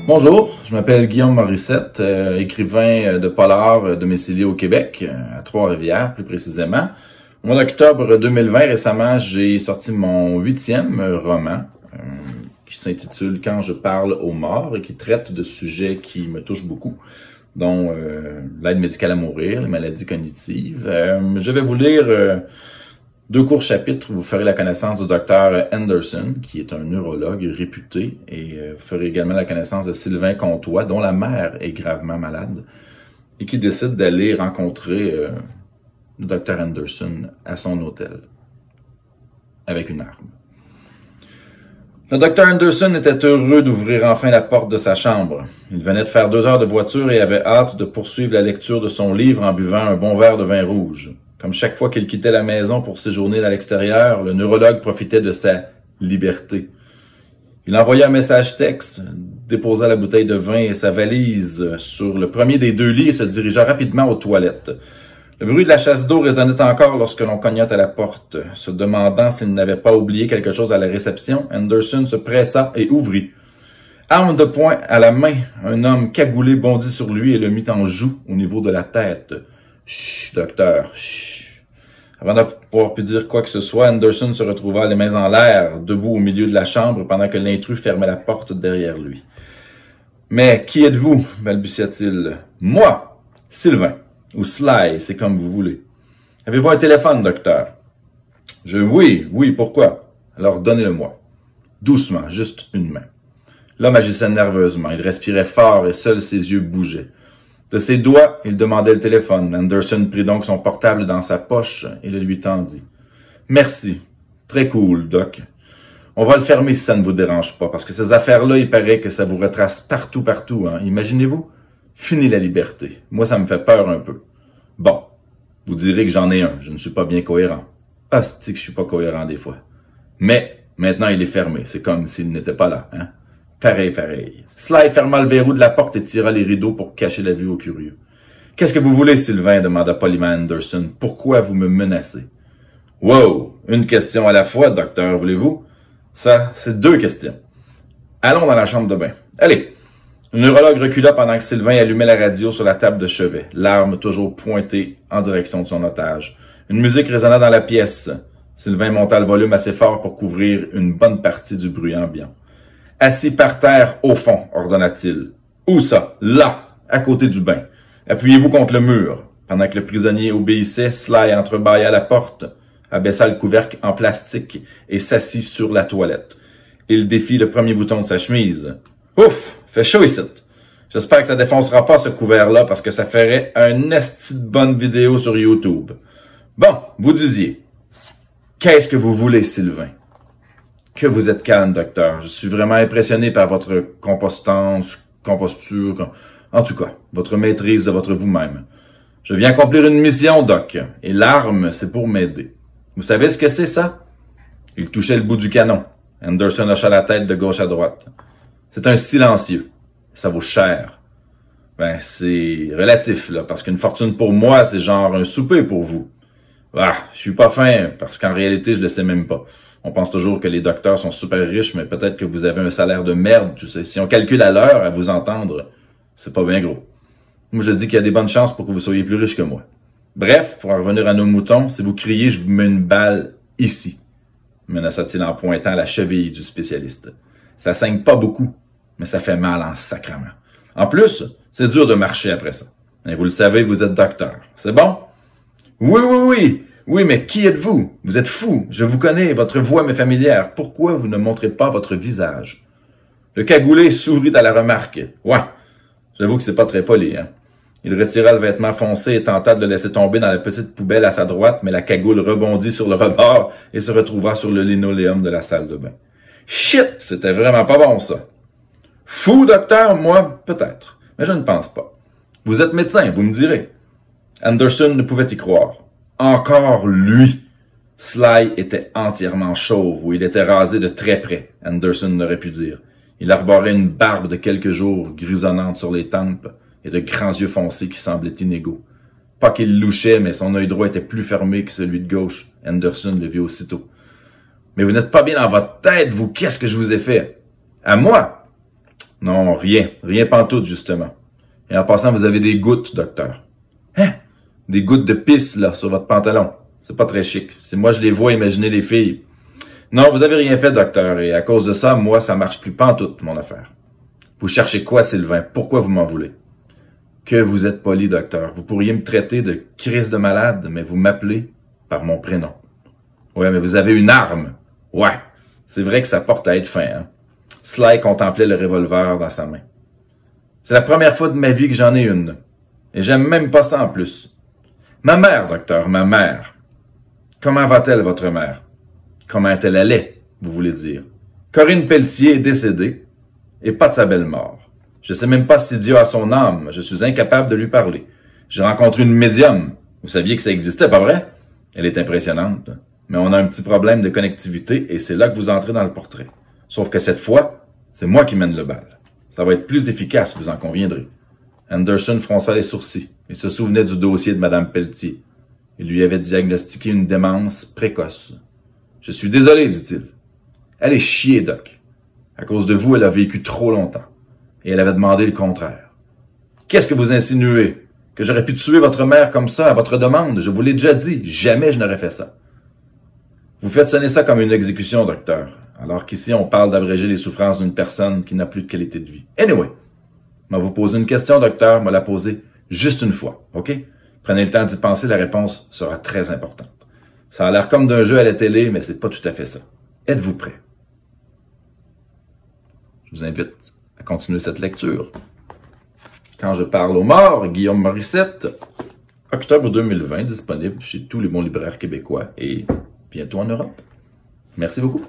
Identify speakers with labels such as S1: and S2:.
S1: Bonjour, je m'appelle Guillaume Morissette, écrivain de polar domicilié au Québec, à Trois-Rivières plus précisément. Au mois d'octobre 2020, récemment, j'ai sorti mon 8e roman qui s'intitule « Quand je parle aux morts » et qui traite de sujets qui me touchent beaucoup, dont l'aide médicale à mourir, les maladies cognitives. Je vais vous lire deux courts chapitres. Vous ferez la connaissance du docteur Henderson, qui est un neurologue réputé, et vous ferez également la connaissance de Sylvain Comtois, dont la mère est gravement malade, et qui décide d'aller rencontrer le docteur Henderson à son hôtel, avec une arme. Le docteur Henderson était heureux d'ouvrir enfin la porte de sa chambre. Il venait de faire 2 heures de voiture et avait hâte de poursuivre la lecture de son livre en buvant un bon verre de vin rouge. Comme chaque fois qu'il quittait la maison pour séjourner à l'extérieur, le neurologue profitait de sa liberté. Il envoya un message texte, déposa la bouteille de vin et sa valise sur le premier des 2 lits et se dirigea rapidement aux toilettes. Le bruit de la chasse d'eau résonnait encore lorsque l'on cognait à la porte. Se demandant s'il n'avait pas oublié quelque chose à la réception, Henderson se pressa et ouvrit. Arme de poing à la main, un homme cagoulé bondit sur lui et le mit en joue au niveau de la tête. « Chut, docteur, chut. » Avant de pouvoir pu dire quoi que ce soit, Henderson se retrouva les mains en l'air, debout au milieu de la chambre pendant que l'intrus fermait la porte derrière lui. « Mais qui êtes-vous? » balbutia-t-il. « Moi, Sylvain, ou Sly, c'est comme vous voulez. Avez-vous un téléphone, docteur? »« Oui, pourquoi? » »« Alors donnez-le-moi. » Doucement, juste une main. L'homme agissait nerveusement, il respirait fort et seuls ses yeux bougeaient. De ses doigts, il demandait le téléphone. Henderson prit donc son portable dans sa poche et le lui tendit. « Merci. Très cool, Doc. On va le fermer si ça ne vous dérange pas, parce que ces affaires-là, il paraît que ça vous retrace partout, hein. Imaginez-vous? Fini la liberté. Moi, ça me fait peur un peu. Bon, vous direz que j'en ai un. Je ne suis pas bien cohérent. Asti que je suis pas cohérent des fois. Mais, maintenant, il est fermé. C'est comme s'il n'était pas là, hein. Pareil. Sly ferma le verrou de la porte et tira les rideaux pour cacher la vue aux curieux. « Qu'est-ce que vous voulez, Sylvain? » demanda poliment Henderson. « Pourquoi vous me menacez? »« Wow! Une question à la fois, docteur, voulez-vous? » Ça, c'est 2 questions. Allons dans la chambre de bain. Allez! Le neurologue recula pendant que Sylvain allumait la radio sur la table de chevet, l'arme toujours pointée en direction de son otage. Une musique résonna dans la pièce. Sylvain monta le volume assez fort pour couvrir une bonne partie du bruit ambiant. « Assis par terre, au fond, » ordonna-t-il. « Où ça? Là, à côté du bain. Appuyez-vous contre le mur. » Pendant que le prisonnier obéissait, Sly entrebâilla la porte, abaissa le couvercle en plastique et s'assit sur la toilette. Il défit le premier bouton de sa chemise. « Ouf! Fait chaud ici. J'espère que ça défoncera pas ce couvert-là parce que ça ferait un esti de bonne vidéo sur YouTube. Bon, vous disiez. Qu'est-ce que vous voulez, Sylvain? » Que vous êtes calme, docteur. Je suis vraiment impressionné par votre composture, en tout cas, votre maîtrise de votre vous-même. Je viens accomplir une mission, doc, et l'arme, c'est pour m'aider. Vous savez ce que c'est, ça? Il touchait le bout du canon. Henderson hocha la tête de gauche à droite. C'est un silencieux. Ça vaut cher. Ben, c'est relatif, là, parce qu'une fortune pour moi, c'est genre un souper pour vous. Ah, je suis pas fin, parce qu'en réalité, je le sais même pas. On pense toujours que les docteurs sont super riches, mais peut-être que vous avez un salaire de merde, tu sais. Si on calcule à l'heure, à vous entendre, c'est pas bien gros. Moi, je dis qu'il y a des bonnes chances pour que vous soyez plus riche que moi. Bref, pour en revenir à nos moutons, si vous criez, je vous mets une balle ici, menaça-t-il en pointant la cheville du spécialiste. Ça saigne pas beaucoup, mais ça fait mal en sacrement. En plus, c'est dur de marcher après ça. Et vous le savez, vous êtes docteur. C'est bon? Oui. Oui, mais qui êtes-vous? Vous êtes fou. Je vous connais, votre voix m'est familière. Pourquoi vous ne montrez pas votre visage? Le cagoulé sourit à la remarque. Ouais, j'avoue que c'est pas très poli, hein. Il retira le vêtement foncé et tenta de le laisser tomber dans la petite poubelle à sa droite, mais la cagoule rebondit sur le rebord et se retrouva sur le linoléum de la salle de bain. Shit! C'était vraiment pas bon, ça. Fou, docteur? Moi, peut-être. Mais je ne pense pas. Vous êtes médecin, vous me direz. Henderson ne pouvait y croire. Encore lui! Sly était entièrement chauve, ou il était rasé de très près, Henderson n'aurait pu dire. Il arborait une barbe de quelques jours, grisonnante sur les tempes, et de grands yeux foncés qui semblaient inégaux. Pas qu'il louchait, mais son œil droit était plus fermé que celui de gauche. Henderson le vit aussitôt. « Mais vous n'êtes pas bien dans votre tête, vous, qu'est-ce que je vous ai fait? »« À moi? » Non, rien. Rien pantoute, justement. Et en passant, vous avez des gouttes, docteur. Hein? Des gouttes de pisse, là, sur votre pantalon. C'est pas très chic. Si moi je les vois imaginer les filles. Non, vous avez rien fait, docteur, et à cause de ça, moi, ça marche plus pantoute, mon affaire. Vous cherchez quoi, Sylvain? Pourquoi vous m'en voulez? Que vous êtes poli, docteur. Vous pourriez me traiter de crise de malade, mais vous m'appelez par mon prénom. Ouais, mais vous avez une arme. Ouais, c'est vrai que ça porte à être fin, hein? Sly contemplait le revolver dans sa main. C'est la première fois de ma vie que j'en ai une. Et j'aime même pas ça en plus. Ma mère, docteur, ma mère. Comment va-t-elle, votre mère? Comment est-elle allée, vous voulez dire? Corinne Pelletier est décédée, et pas de sa belle mort. Je sais même pas si Dieu a son âme, je suis incapable de lui parler. J'ai rencontré une médium. Vous saviez que ça existait, pas vrai? Elle est impressionnante. Mais on a un petit problème de connectivité, et c'est là que vous entrez dans le portrait. Sauf que cette fois, c'est moi qui mène le bal. Ça va être plus efficace, vous en conviendrez. Anderson fronça les sourcils et se souvenait du dossier de Mme Pelletier. Il lui avait diagnostiqué une démence précoce. « Je suis désolé, dit-il. Elle est chiée, Doc. À cause de vous, elle a vécu trop longtemps. Et elle avait demandé le contraire. Qu'est-ce que vous insinuez? Que j'aurais pu tuer votre mère comme ça à votre demande? Je vous l'ai déjà dit. Jamais je n'aurais fait ça. Vous faites sonner ça comme une exécution, docteur. Alors qu'ici, on parle d'abréger les souffrances d'une personne qui n'a plus de qualité de vie. Anyway, je vais vous poser une question, docteur. Je vais la poser juste une fois, OK? Prenez le temps d'y penser, la réponse sera très importante. Ça a l'air comme d'un jeu à la télé, mais c'est pas tout à fait ça. Êtes-vous prêt? Je vous invite à continuer cette lecture. Quand je parle aux morts, Guillaume Morissette, octobre 2020, disponible chez tous les bons libraires québécois et bientôt en Europe. Merci beaucoup.